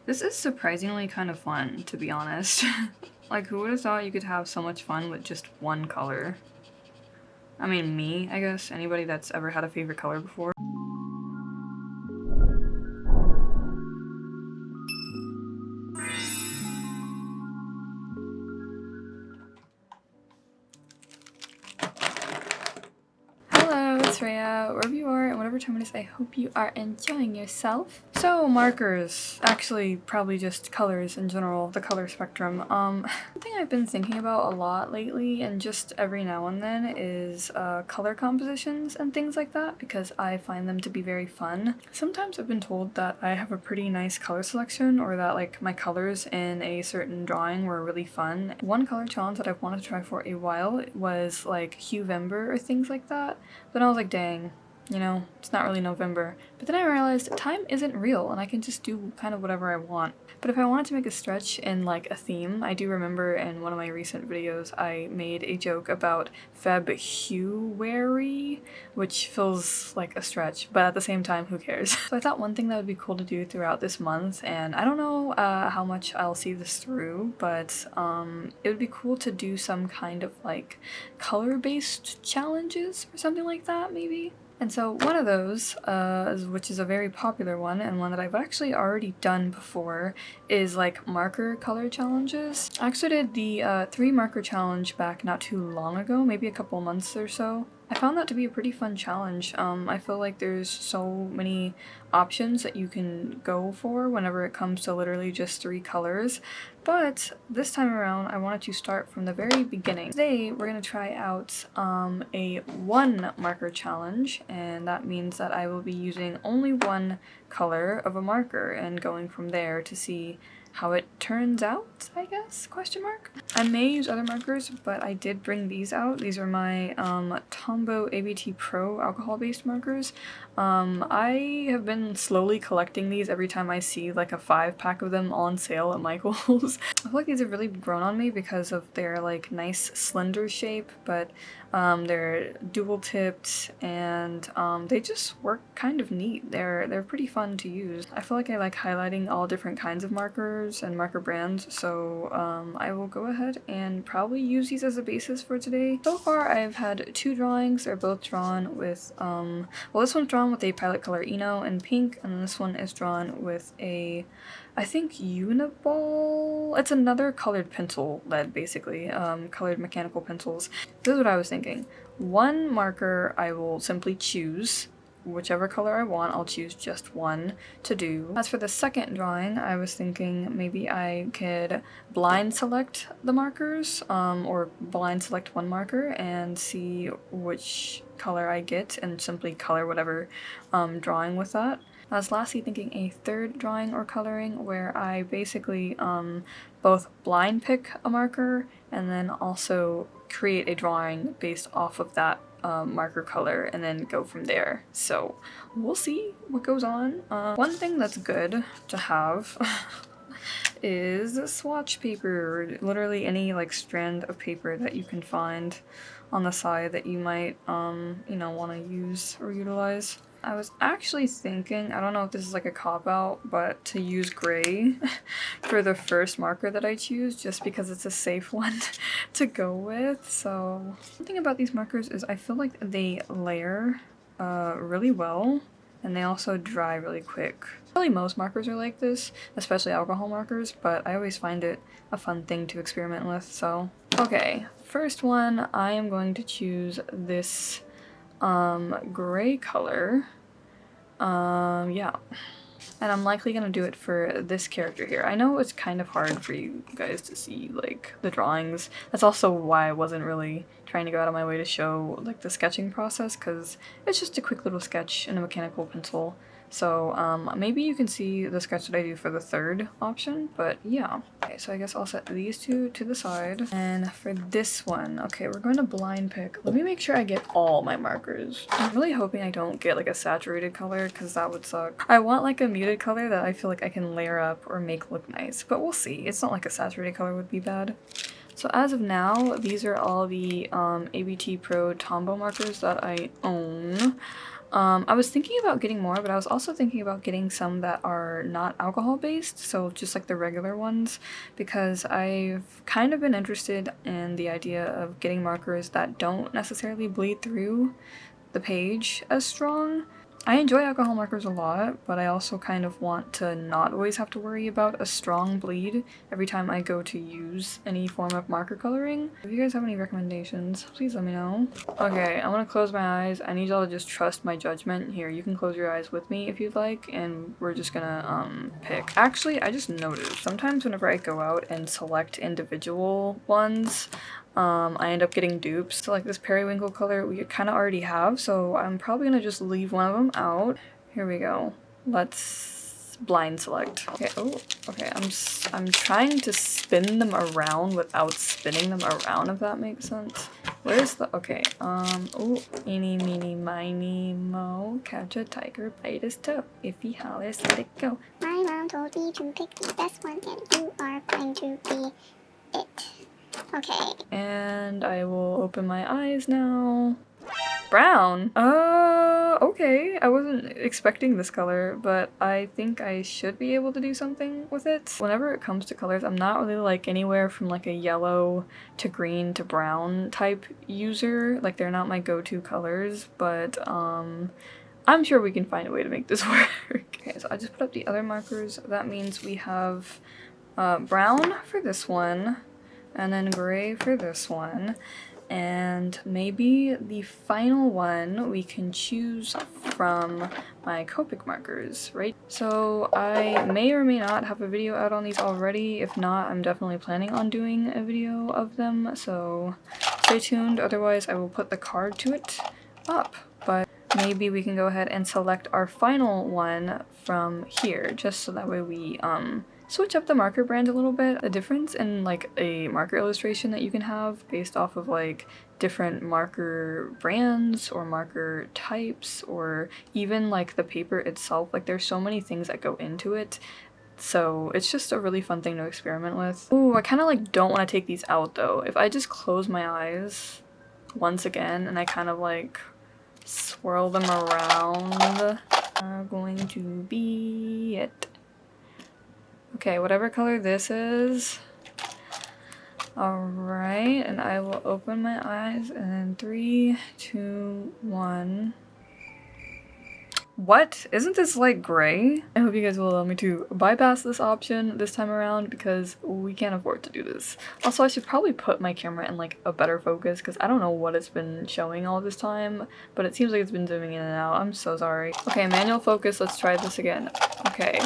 This is surprisingly kind of fun, to be honest. Like, who would have thought you could have so much fun with just one color? I mean, me, I guess. Anybody that's ever had a favorite color before. Hello, it's Rhea, wherever you are and whatever time it is, I hope you are enjoying yourself. So, markers. Actually, probably just colors in general, the color spectrum. Something I've been thinking about a lot lately and just every now and then is color compositions and things like that because I find them to be very fun. Sometimes I've been told that I have a pretty nice color selection or that like my colors in a certain drawing were really fun. One color challenge that I've wanted to try for a while was like Huevember or things like that. But I was like, dang, you know, it's not really November. But then I realized time isn't real and I can just do kind of whatever I want. But if I wanted to make a stretch in like a theme, I do remember in one of my recent videos I made a joke about February, which feels like a stretch, but at the same time, who cares? So I thought one thing that would be cool to do throughout this month, and I don't know how much I'll see this through, but it would be cool to do some kind of like color-based challenges or something like that, maybe? And so one of those, which is a very popular one and one that I've actually already done before, is like marker color challenges. I actually did the 3 marker challenge back not too long ago, maybe a couple months or so. I found that to be a pretty fun challenge. I feel like there's so many options that you can go for whenever it comes to literally just 3 colors. But this time around, I wanted to start from the very beginning. Today, we're going to try out a 1 marker challenge, and that means that I will be using only 1 color of a marker and going from there to see how it turns out, I guess, question mark? I may use other markers, but I did bring these out. These are my Tombow ABT Pro alcohol-based markers. I have been slowly collecting these every time I see like a 5-pack of them on sale at Michael's. I feel like these have really grown on me because of their like nice slender shape, but they're dual-tipped and they just work kind of neat. They're pretty fun to use. I feel like I like highlighting all different kinds of markers and marker brands, so I will go ahead and probably use these as a basis for today. So far I've had 2 drawings. They're both drawn with, well, this one's drawn with a Pilot Color Eno in pink, and this one is drawn with a, I think, Uniball? It's another colored pencil lead, basically, colored mechanical pencils. This is what I was thinking. 1 marker I will simply choose. Whichever color I want, I'll choose just 1 to do. As for the second drawing, I was thinking maybe I could blind select the markers, or blind select 1 marker and see which color I get and simply color whatever drawing with that. I was lastly thinking a 3rd drawing or coloring where I basically both blind pick a marker and then also create a drawing based off of that marker color and then go from there. So we'll see what goes on. One thing that's good to have is swatch paper. Literally any like strand of paper that you can find on the side that you might you know, want to use or utilize. I was actually thinking, I don't know if this is like a cop-out, but to use gray for the first marker that I choose just because it's a safe one to go with. So one thing about these markers is I feel like they layer really well and they also dry really quick. Probably most markers are like this, especially alcohol markers, but I always find it a fun thing to experiment with, so. Okay, first one, I am going to choose this gray color. Yeah. And I'm likely gonna do it for this character here. I know it's kind of hard for you guys to see, like, the drawings. That's also why I wasn't really trying to go out of my way to show, like, the sketching process, because it's just a quick little sketch in a mechanical pencil. So, maybe you can see the sketch that I do for the 3rd option, but yeah. Okay, so I guess I'll set these 2 to the side. And for this one, okay, we're going to blind pick. Let me make sure I get all my markers. I'm really hoping I don't get like a saturated color, because that would suck. I want like a muted color that I feel like I can layer up or make look nice, but we'll see. It's not like a saturated color would be bad. So as of now, these are all the ABT Pro Tombow markers that I own. I was thinking about getting more, but I was also thinking about getting some that are not alcohol based, so just like the regular ones, because I've kind of been interested in the idea of getting markers that don't necessarily bleed through the page as strong. I enjoy alcohol markers a lot, but I also kind of want to not always have to worry about a strong bleed every time I go to use any form of marker coloring. If you guys have any recommendations, please let me know. Okay, I'm gonna close my eyes. I need y'all to just trust my judgment. Here, you can close your eyes with me if you'd like, and we're just gonna pick. Actually, I just noticed sometimes whenever I go out and select individual ones, I end up getting dupes. So like this periwinkle color we kind of already have, so I'm probably gonna just leave one of them out. Here we go. Let's blind select. Okay, oh, okay, I'm trying to spin them around without spinning them around, if that makes sense. Where's the, okay, oh, eeny, meeny, miny, mo, catch a tiger, bite his toe. If he hollers, let it go. My mom told me to pick the best one, and you are going to be it. Okay. And I will open my eyes now. Brown? Okay. I wasn't expecting this color, but I think I should be able to do something with it. Whenever it comes to colors, I'm not really like anywhere from like a yellow to green to brown type user. Like they're not my go-to colors, but I'm sure we can find a way to make this work. Okay, so I just put up the other markers. That means we have brown for this one, and then gray for this one, and maybe the final one we can choose from my Copic markers, right? So I may or may not have a video out on these already. If not, I'm definitely planning on doing a video of them, so stay tuned. Otherwise, I will put the card to it up. But maybe we can go ahead and select our final one from here, just so that way we switch up the marker brand a little bit. The difference in like a marker illustration that you can have based off of like different marker brands or marker types, or even like the paper itself, like there's so many things that go into it. So it's just a really fun thing to experiment with. Ooh, I kind of like don't want to take these out though. If I just close my eyes once again and I kind of like swirl them around, are going to be it. Okay, whatever color this is. Alright, and I will open my eyes and 3, 2, 1. What? Isn't this like gray? I hope you guys will allow me to bypass this option this time around because we can't afford to do this. Also, I should probably put my camera in like a better focus because I don't know what it's been showing all this time, but it seems like it's been zooming in and out. I'm so sorry. Okay, manual focus. Let's try this again. Okay.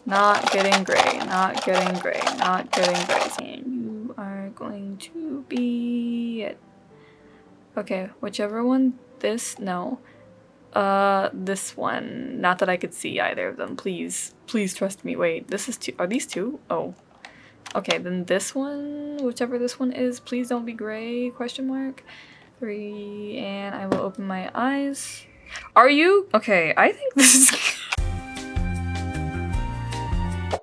Not getting gray, not getting gray, not getting gray. And you are going to be it. Okay, whichever one, this one. Not that I could see either of them. Please trust me. Wait, this is two. Are these two? Oh. Okay, then this one, whichever this one is, please don't be gray, question mark. 3, and I will open my eyes. Are you? Okay, I think this is...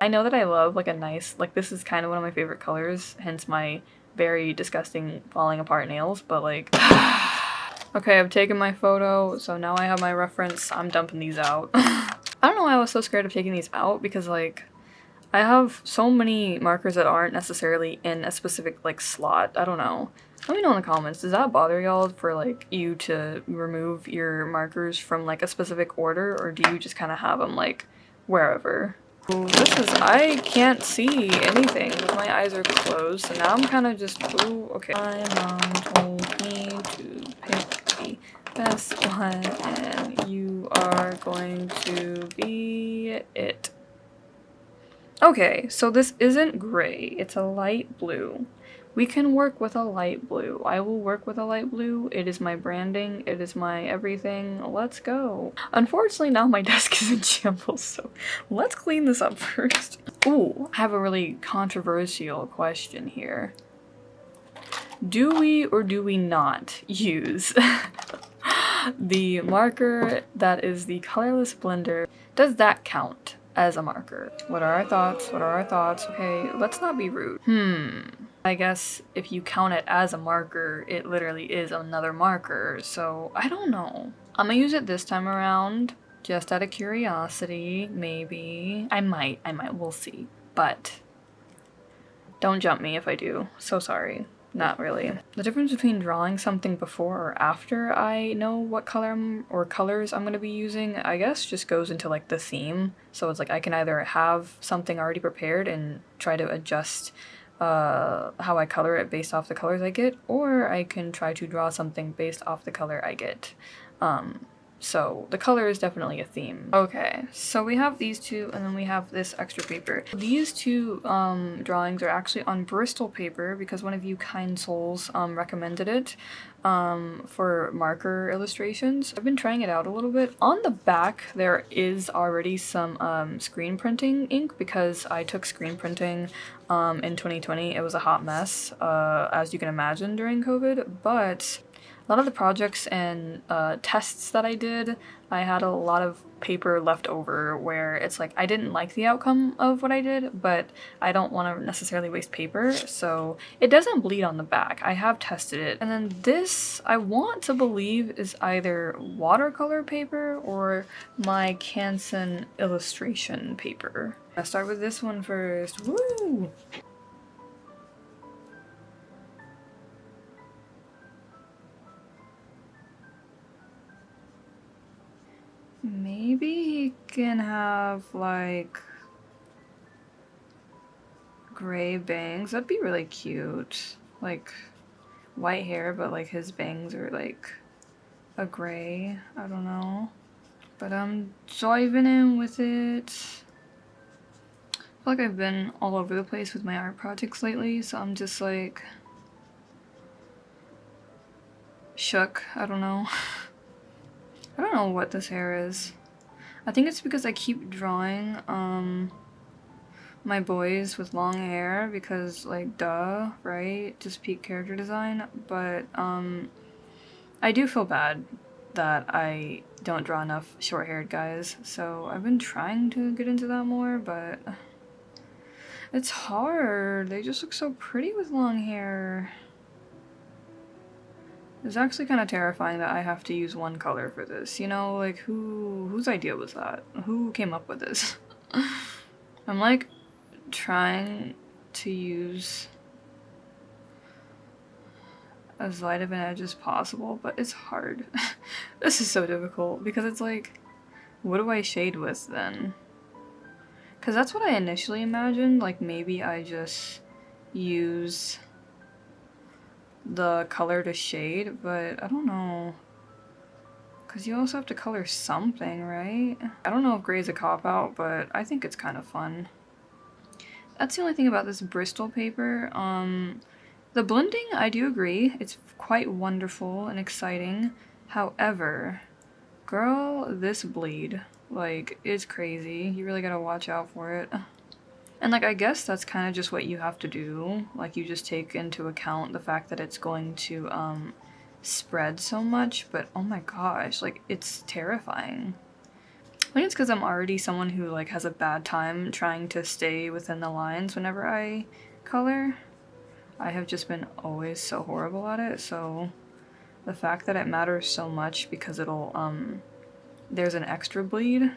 I know that I love like a nice, like this is kind of one of my favorite colors, hence my very disgusting falling apart nails, but like... Okay, I've taken my photo, so now I have my reference. I'm dumping these out. I don't know why I was so scared of taking these out, because like I have so many markers that aren't necessarily in a specific like slot. I don't know. Let me know in the comments. Does that bother y'all for like you to remove your markers from like a specific order, or do you just kind of have them like wherever? Ooh, this is, I can't see anything because my eyes are closed, so now I'm kind of just, ooh, okay. My mom told me to pick the best one, and you are going to be it. Okay, so this isn't gray, it's a light blue. We can work with a light blue. I will work with a light blue. It is my branding. It is my everything. Let's go. Unfortunately, now my desk is in shambles, so let's clean this up first. Ooh, I have a really controversial question here. Do we or do we not use the marker that is the colorless blender? Does that count as a marker? What are our thoughts? What are our thoughts? Okay, let's not be rude. I guess if you count it as a marker, it literally is another marker, so I don't know. I'm gonna use it this time around, just out of curiosity, maybe. I might, we'll see. But don't jump me if I do. So sorry. Not really. The difference between drawing something before or after I know what color or colors I'm gonna be using, I guess just goes into like the theme. So it's like I can either have something already prepared and try to adjust how I color it based off the colors I get, or I can try to draw something based off the color I get. So the color is definitely a theme. Okay, so we have these two and then we have this extra paper. These two drawings are actually on Bristol paper because one of you kind souls recommended it for marker illustrations. I've been trying it out a little bit. On the back there is already some screen printing ink because I took screen printing in 2020. It was a hot mess, as you can imagine, during COVID, but a lot of the projects and tests that I did, I had a lot of paper left over where it's like I didn't like the outcome of what I did, but I don't want to necessarily waste paper, so it doesn't bleed on the back. I have tested it. And then this, I want to believe, is either watercolor paper or my Canson illustration paper. I'll start with this one first. Woo! Maybe he can have like gray bangs. That'd be really cute. Like white hair, but like his bangs are like a gray. I don't know. But I'm diving in with it. I feel like I've been all over the place with my art projects lately, so I'm just like shook. I don't know. I don't know what this hair is. I think it's because I keep drawing my boys with long hair because like duh, right? Just peak character design. But I do feel bad that I don't draw enough short-haired guys, so I've been trying to get into that more, but it's hard. They just look so pretty with long hair. It's actually kind of terrifying that I have to use one color for this, you know? Like, whose idea was that? Who came up with this? I'm like trying to use as light of an edge as possible, but it's hard. This is so difficult because it's like, what do I shade with then? Because that's what I initially imagined, like maybe I just use the color to shade, but I don't know. Because you also have to color something, right? I don't know if gray's a cop-out, but I think it's kind of fun. That's the only thing about this Bristol paper. The blending, I do agree. It's quite wonderful and exciting. However, girl, this bleed, like, is crazy. You really gotta watch out for it. And like, I guess that's kind of just what you have to do. Like, you just take into account the fact that it's going to spread so much, but oh my gosh, like, it's terrifying. I think it's because I'm already someone who like has a bad time trying to stay within the lines whenever I color. I have just been always so horrible at it, so the fact that it matters so much because it'll there's an extra bleed,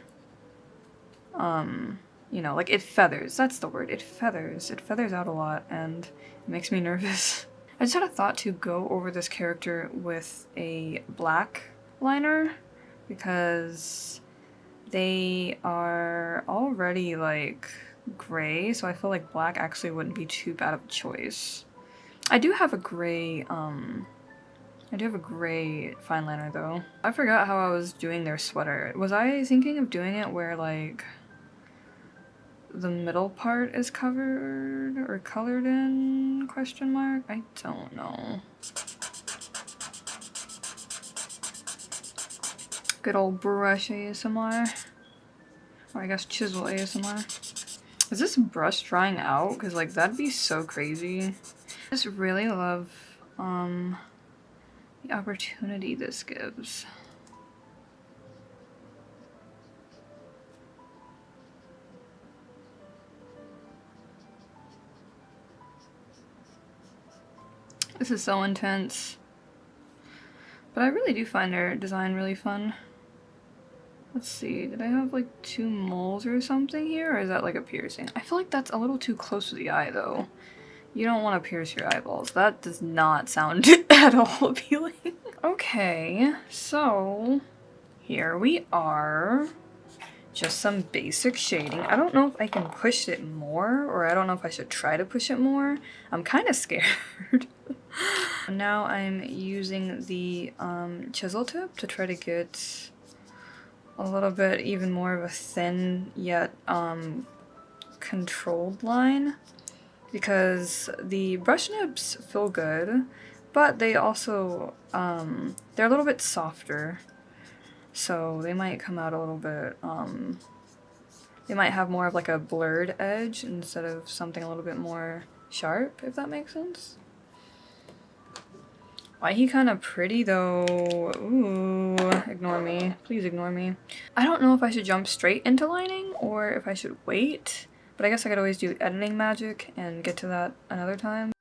you know, like it feathers, that's the word, it feathers out a lot and it makes me nervous. I just had a thought to go over this character with a black liner because they are already like gray, so I feel like black actually wouldn't be too bad of a choice. I do have a gray fine liner though. I forgot how I was doing their sweater. Was I thinking of doing it where like the middle part is covered or colored in, question mark? I don't know. Good old brush ASMR. Or I guess chisel ASMR. Is this brush drying out? Because like that'd be so crazy. I just really love the opportunity this gives. This is so intense. But I really do find their design really fun. Let's see, did I have like 2 moles or something here, or is that like a piercing? I feel like that's a little too close to the eye though. You don't want to pierce your eyeballs. That does not sound at all appealing. Okay, so here we are. Just some basic shading. I don't know if I can push it more, or I don't know if I should try to push it more. I'm kind of scared. Now I'm using the chisel tip to try to get a little bit even more of a thin yet controlled line, because the brush nibs feel good, but they also they're a little bit softer, so they might come out a little bit they might have more of like a blurred edge instead of something a little bit more sharp, if that makes sense. Why he kind of pretty though? Ooh, ignore me. Please ignore me. I don't know if I should jump straight into lining or if I should wait, but I guess I could always do editing magic and get to that another time.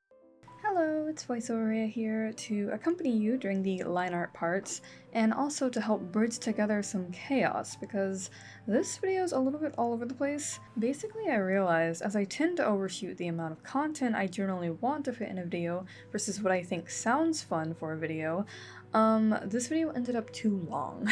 Hello, it's VoiceOver here to accompany you during the line art parts and also to help bridge together some chaos because this video is a little bit all over the place. Basically, I realized as I tend to overshoot the amount of content I generally want to fit in a video versus what I think sounds fun for a video, this video ended up too long.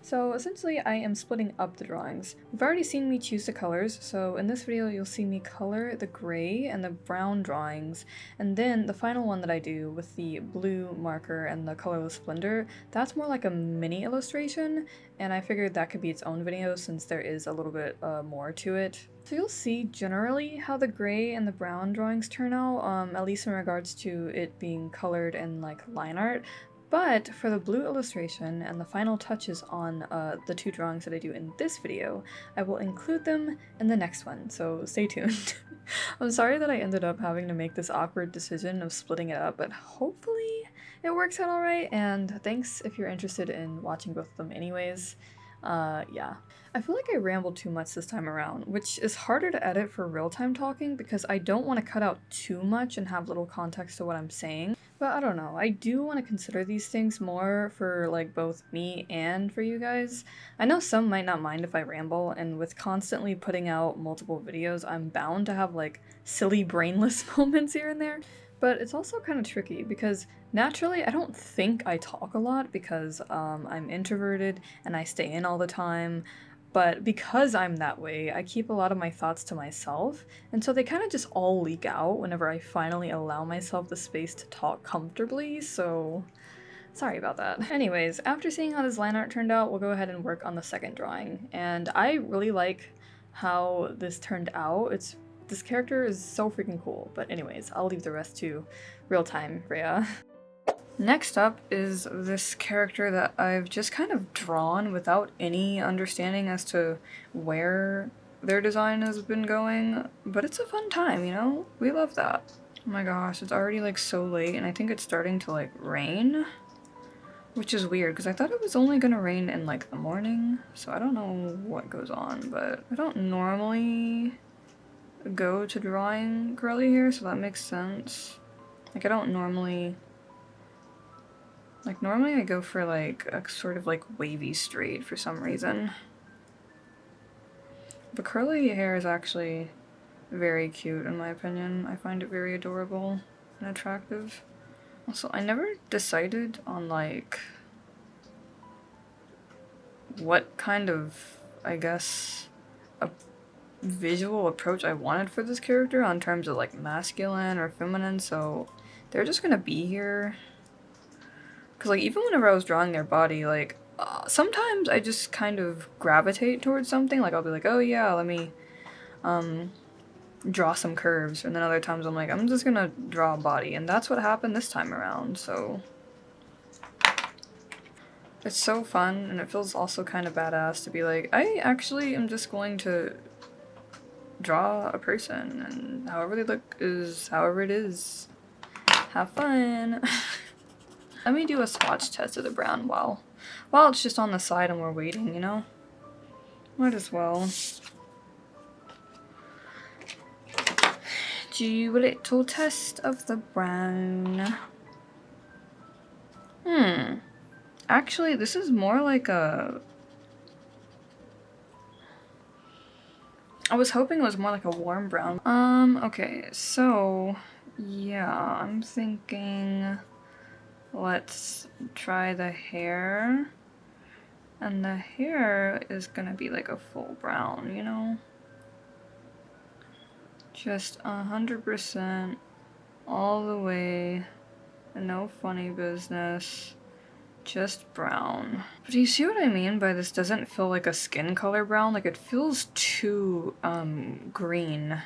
So essentially I am splitting up the drawings. You've already seen me choose the colors, so in this video you'll see me color the gray and the brown drawings, and then the final one that I do with the blue marker and the colorless blender, that's more like a mini illustration, and I figured that could be its own video since there is a little bit more to it. So you'll see generally how the gray and the brown drawings turn out, at least in regards to it being colored in like line art. But for the blue illustration and the final touches on the 2 drawings that I do in this video, I will include them in the next one, so stay tuned. I'm sorry that I ended up having to make this awkward decision of splitting it up, but hopefully it works out alright, and thanks if you're interested in watching both of them anyways. Yeah. I feel like I rambled too much this time around, which is harder to edit for real-time talking because I don't want to cut out too much and have little context to what I'm saying. But I don't know, I do want to consider these things more for like both me and for you guys. I know some might not mind if I ramble, and with constantly putting out multiple videos, I'm bound to have like silly brainless moments here and there. But it's also kind of tricky because naturally I don't think I talk a lot because I'm introverted and I stay in all the time. But because I'm that way, I keep a lot of my thoughts to myself, and so they kind of just all leak out whenever I finally allow myself the space to talk comfortably, so sorry about that. Anyways, after seeing how this line art turned out, we'll go ahead and work on the second drawing, and I really like how this turned out. This character is so freaking cool, but anyways, I'll leave the rest to real time, Rhea. Next up is this character that I've just kind of drawn without any understanding as to where their design has been going, but it's a fun time, you know? We love that. Oh my gosh, it's already like so late and I think it's starting to like rain, which is weird because I thought it was only gonna rain in like the morning, so I don't know what goes on, but I don't normally go to drawing curly hair, so that makes sense. Like I don't normally... normally I go for like a sort of like wavy straight for some reason. But curly hair is actually very cute in my opinion. I find it very adorable and attractive. Also, I never decided on like what kind of, I guess, a visual approach I wanted for this character on terms of like masculine or feminine, so they're just gonna be here. Because, like, even whenever I was drawing their body, like, sometimes I just kind of gravitate towards something. Like, I'll be like, oh yeah, let me, draw some curves. And then other times I'm like, I'm just gonna draw a body. And that's what happened this time around, so... It's so fun, and it feels also kind of badass to be like, I actually am just going to draw a person, and however they look is however it is. Have fun! Let me do a swatch test of the brown while it's just on the side and we're waiting, you know? Might as well. Do a little test of the brown. Actually, this is more like a... I was hoping it was more like a warm brown. Okay, so yeah, I'm thinking let's try the hair. And the hair is gonna be like a full brown, you know? Just 100% all the way, and no funny business. Just brown. But do you see what I mean by this doesn't feel like a skin color brown? Like it feels too green.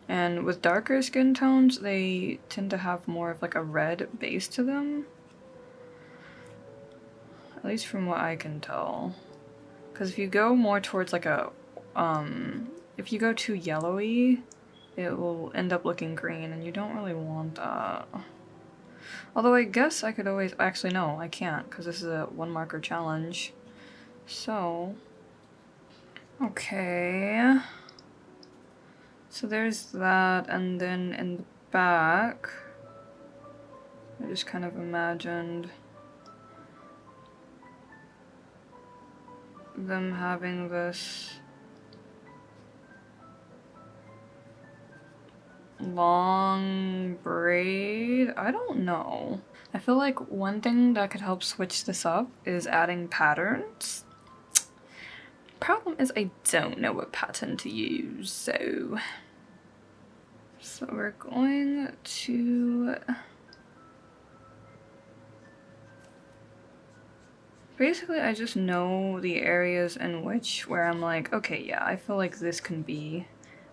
And with darker skin tones, they tend to have more of like a red base to them. At least from what I can tell. Because if you go more towards like a, if you go too yellowy, it will end up looking green and you don't really want that. Although I guess I could always, actually no, I can't because this is a one marker challenge. So, okay. So there's that, and then in the back, I just kind of imagined them having this long braid. I don't know. I feel like one thing that could help switch this up is adding patterns. Problem is I don't know what pattern to use, so we're going to basically I just know the areas in which where I'm like, okay, yeah, I feel like this can be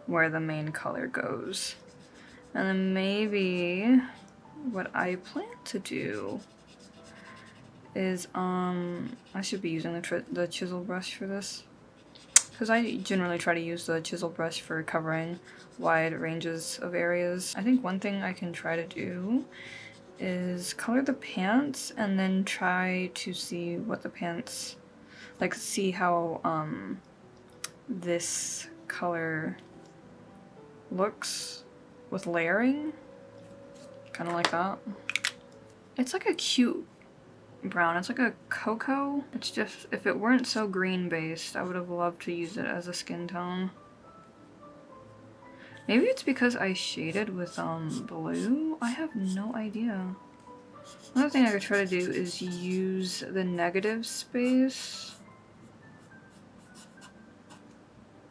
where the main color goes. And then maybe what I plan to do is I should be using the chisel brush for this. Because I generally try to use the chisel brush for covering wide ranges of areas. I think one thing I can try to do is color the pants and then try to see what the pants, like see how this color looks with layering. Kind of like that. It's like a cute brown. It's like a cocoa. It's just, if it weren't so green based, I would have loved to use it as a skin tone. Maybe it's because I shaded with blue? I have no idea. Another thing I could try to do is use the negative space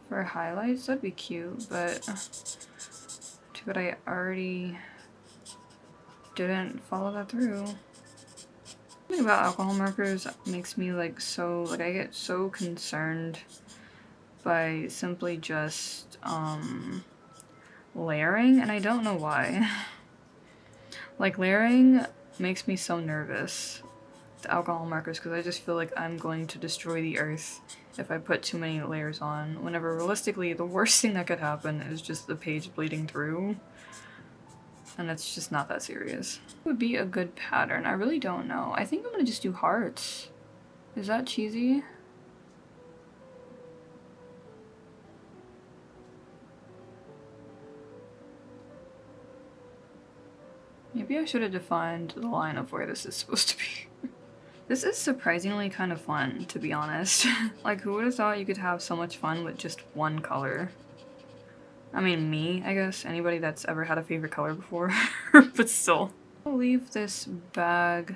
for highlights. That'd be cute, but too bad I already didn't follow that through. Something about alcohol markers makes me like so, like I get so concerned by simply just layering, and I don't know why. Like layering makes me so nervous, the alcohol markers, because I just feel like I'm going to destroy the earth if I put too many layers on, whenever realistically the worst thing that could happen is just the page bleeding through. And it's just not that serious. What would be a good pattern? I really don't know. I think I'm gonna just do hearts. Is that cheesy? Maybe I should have defined the line of where this is supposed to be. This is surprisingly kind of fun, to be honest. Like, who would have thought you could have so much fun with just one color? I mean, me, I guess. Anybody that's ever had a favorite color before. But still. I'll leave this bag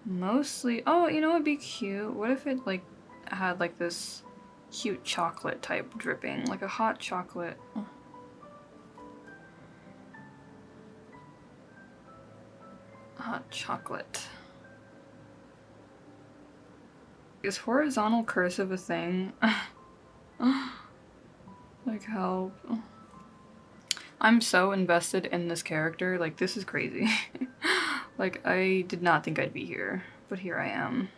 mostly... Oh, you know what'd be cute? What if it, like, had, like, this cute chocolate type dripping? Like a hot chocolate. Hot chocolate. Is horizontal cursive a thing? Like, help. I'm so invested in this character, like, this is crazy. Like, I did not think I'd be here, but here I am.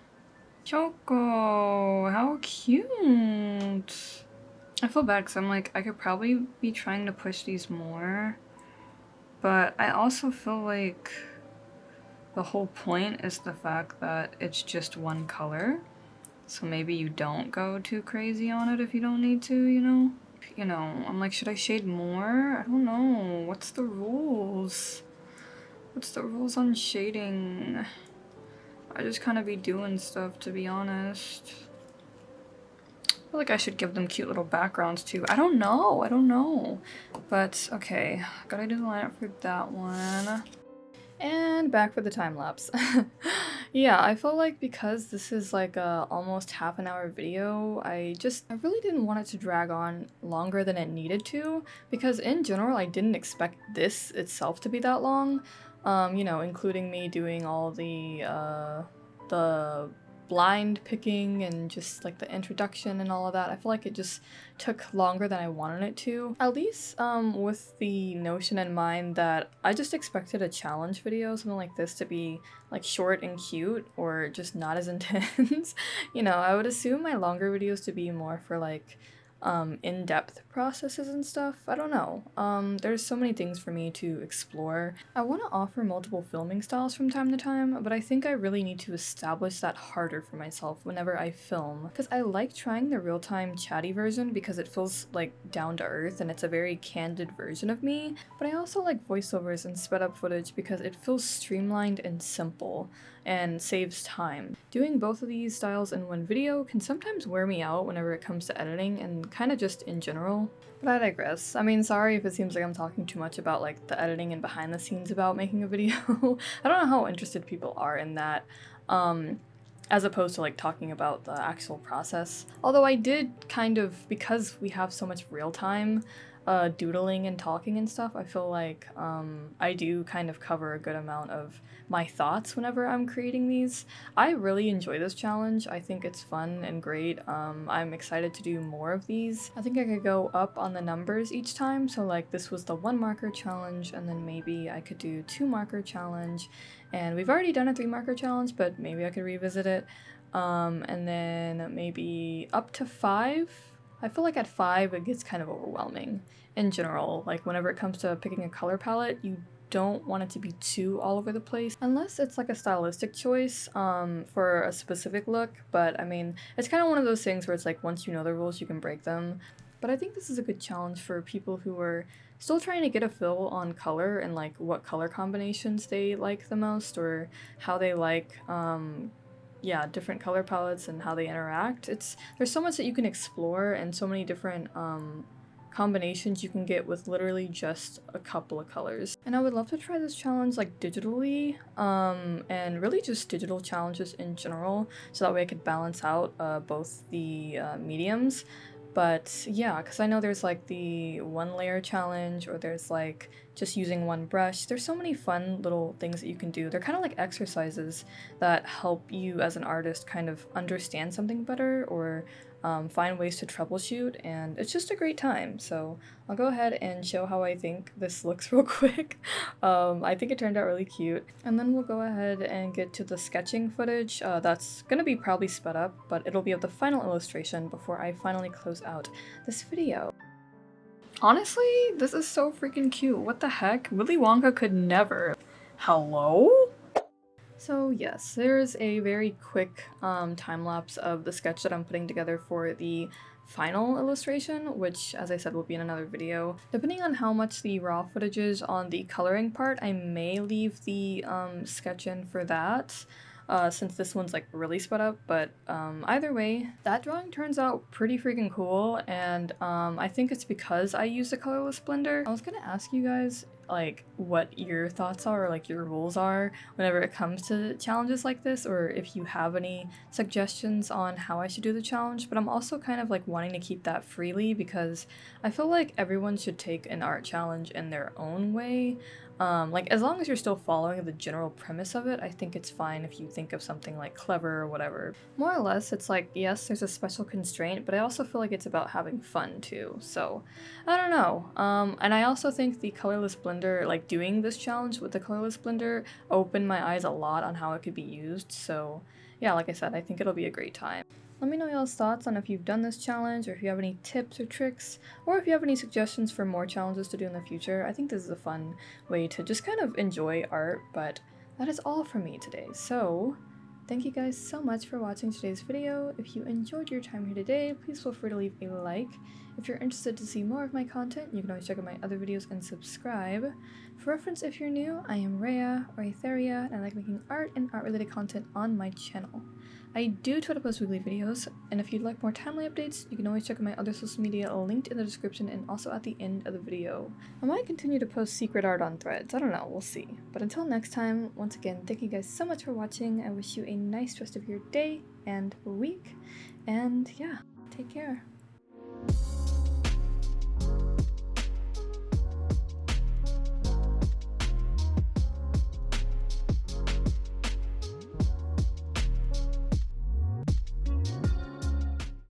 Choco, how cute! I feel bad because I'm like, I could probably be trying to push these more, but I also feel like the whole point is the fact that it's just one color, so maybe you don't go too crazy on it if you don't need to, you know? You know, I'm like, should I shade more? I don't know. What's the rules? What's the rules on shading? I just kind of be doing stuff, to be honest. I feel like I should give them cute little backgrounds too. I don't know. But okay, gotta do the lineup for that one. And back for the time lapse. Yeah, I feel like because this is like a almost half an hour video, I really didn't want it to drag on longer than it needed to, because in general I didn't expect this itself to be that long. You know, including me doing all the blind picking and just like the introduction and all of that. I feel like it just took longer than I wanted it to. At least with the notion in mind that I just expected a challenge video, something like this, to be like short and cute or just not as intense. You know, I would assume my longer videos to be more for like in-depth processes and stuff. I don't know. There's so many things for me to explore. I want to offer multiple filming styles from time to time, but I think I really need to establish that harder for myself whenever I film, because I like trying the real-time chatty version because it feels like down to earth and it's a very candid version of me, but I also like voiceovers and sped up footage because it feels streamlined and simple and saves time. Doing both of these styles in one video can sometimes wear me out whenever it comes to editing and kind of just in general. But I digress. I mean, sorry if it seems like I'm talking too much about like the editing and behind the scenes about making a video. I don't know how interested people are in that, as opposed to like talking about the actual process. Although I did kind of, because we have so much real time doodling and talking and stuff, I feel like I do kind of cover a good amount of my thoughts whenever I'm creating these. I really enjoy this challenge. I think it's fun and great. I'm excited to do more of these. I think I could go up on the numbers each time, so like this was the 1 marker challenge, and then maybe I could do 2 marker challenge, and we've already done a 3 marker challenge, but maybe I could revisit it. And then maybe up to 5. I feel like at 5 it gets kind of overwhelming in general. Like whenever it comes to picking a color palette, you don't want it to be too all over the place, unless it's like a stylistic choice for a specific look. But I mean, it's kind of one of those things where it's like once you know the rules, you can break them. But I think this is a good challenge for people who are still trying to get a feel on color and like what color combinations they like the most, or how they like yeah, different color palettes and how they interact. There's so much that you can explore and so many different combinations you can get with literally just a couple of colors. And I would love to try this challenge like digitally, and really just digital challenges in general, so that way I could balance out both the mediums. But yeah, because I know there's like the 1 layer challenge, or there's like just using 1 brush. There's so many fun little things that you can do. They're kind of like exercises that help you as an artist kind of understand something better, or find ways to troubleshoot, and it's just a great time. So I'll go ahead and show how I think this looks real quick. I think it turned out really cute. And then we'll go ahead and get to the sketching footage. That's gonna be probably sped up, but it'll be of the final illustration before I finally close out this video. Honestly, this is so freaking cute. What the heck? Willy Wonka could never. Hello? So yes, there's a very quick time-lapse of the sketch that I'm putting together for the final illustration, which, as I said, will be in another video. Depending on how much the raw footage is on the coloring part, I may leave the sketch in for that, since this one's like really sped up, but either way, that drawing turns out pretty freaking cool, and I think it's because I used a colorless blender. I was gonna ask you guys like what your thoughts are, or like your rules are whenever it comes to challenges like this, or if you have any suggestions on how I should do the challenge, but I'm also kind of like wanting to keep that freely because I feel like everyone should take an art challenge in their own way. Like as long as you're still following the general premise of it, I think it's fine if you think of something like clever or whatever. More or less, it's like, yes, there's a special constraint, but I also feel like it's about having fun too, so I don't know. And I also think the colorless blender, like doing this challenge with the colorless blender, opened my eyes a lot on how it could be used, so yeah, like I said, I think it'll be a great time. Let me know y'all's thoughts on if you've done this challenge, or if you have any tips or tricks, or if you have any suggestions for more challenges to do in the future. I think this is a fun way to just kind of enjoy art, but that is all from me today. So, thank you guys so much for watching today's video. If you enjoyed your time here today, please feel free to leave a like. If you're interested to see more of my content, you can always check out my other videos and subscribe. For reference, if you're new, I am Rhea, or Etheria, and I like making art and art-related content on my channel. I do try to post weekly videos, and if you'd like more timely updates, you can always check out my other social media linked in the description and also at the end of the video. I might continue to post secret art on Threads, I don't know, we'll see. But until next time, once again, thank you guys so much for watching. I wish you a nice rest of your day and week, and yeah, take care.